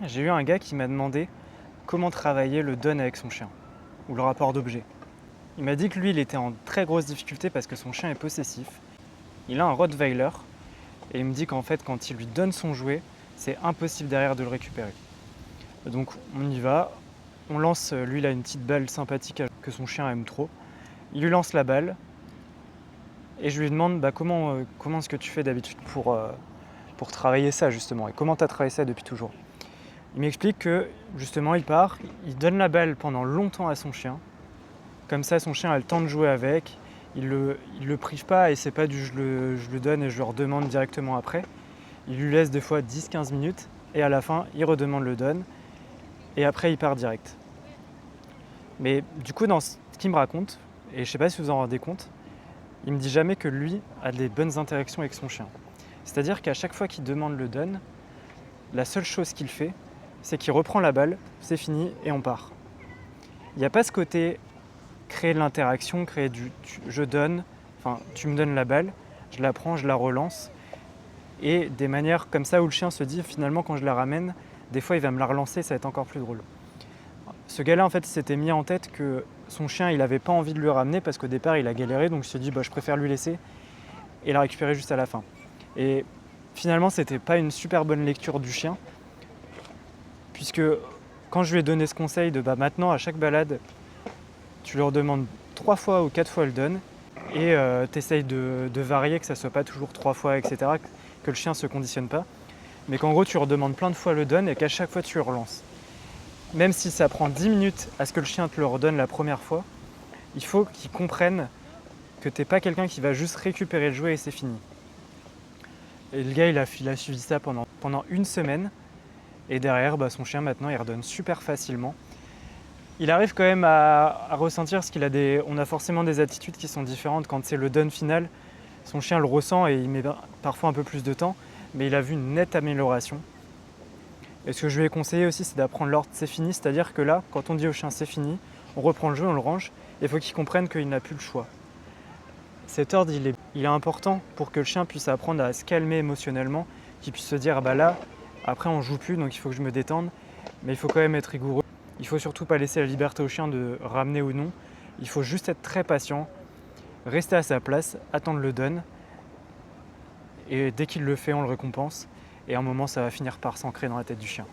J'ai eu un gars qui m'a demandé comment travailler le done avec son chien, ou le rapport d'objet. Il m'a dit que lui, il était en très grosse difficulté parce que son chien est possessif. Il a un Rottweiler, et il me dit qu'en fait, quand il lui donne son jouet, c'est impossible derrière de le récupérer. Donc on y va, on lance, lui il a une petite balle sympathique que son chien aime trop. Il lui lance la balle, et je lui demande comment est-ce que tu fais d'habitude pour travailler ça justement, et comment tu as travaillé ça depuis toujours. Il m'explique que justement il part, il donne la balle pendant longtemps à son chien. Comme ça son chien a le temps de jouer avec. Il le prive pas et c'est pas du je le donne et je le redemande directement après. Il lui laisse des fois 10-15 minutes et à la fin il redemande le donne et après il part direct. Mais du coup dans ce qu'il me raconte, et je sais pas si vous en rendez compte, il me dit jamais que lui a des bonnes interactions avec son chien. C'est-à-dire qu'à chaque fois qu'il demande le donne, la seule chose qu'il fait, c'est qu'il reprend la balle, c'est fini et on part. Il n'y a pas ce côté créer de l'interaction, créer je donne, enfin tu me donnes la balle, je la prends, je la relance. Et des manières comme ça où le chien se dit finalement quand je la ramène, des fois il va me la relancer, ça va être encore plus drôle. Ce gars-là en fait il s'était mis en tête que son chien il avait pas envie de le ramener parce qu'au départ il a galéré, donc il se dit je préfère lui laisser et la récupérer juste à la fin. Et finalement c'était pas une super bonne lecture du chien, puisque quand je lui ai donné ce conseil de maintenant à chaque balade, tu leur demandes 3 fois ou 4 fois le donne et tu essayes de varier, que ça soit pas toujours 3 fois, etc., que le chien se conditionne pas, mais qu'en gros tu redemandes plein de fois le donne et qu'à chaque fois tu le relances. Même si ça prend 10 minutes à ce que le chien te le redonne la première fois, il faut qu'il comprenne que t'es pas quelqu'un qui va juste récupérer le jouet et c'est fini. Et le gars il a suivi ça pendant une semaine. Et derrière, son chien maintenant il redonne super facilement. Il arrive quand même à ressentir parce on a forcément des attitudes qui sont différentes quand c'est le done final. Son chien le ressent et il met parfois un peu plus de temps, mais il a vu une nette amélioration. Et ce que je lui ai conseillé aussi, c'est d'apprendre l'ordre c'est fini, c'est-à-dire que là, quand on dit au chien c'est fini, on reprend le jeu, on le range, et il faut qu'il comprenne qu'il n'a plus le choix. Cet ordre, il est important pour que le chien puisse apprendre à se calmer émotionnellement, qu'il puisse se dire là, après on joue plus, donc il faut que je me détende, mais il faut quand même être rigoureux. Il faut surtout pas laisser la liberté au chien de ramener ou non. Il faut juste être très patient, rester à sa place, attendre le donne, et dès qu'il le fait, on le récompense. Et à un moment, ça va finir par s'ancrer dans la tête du chien.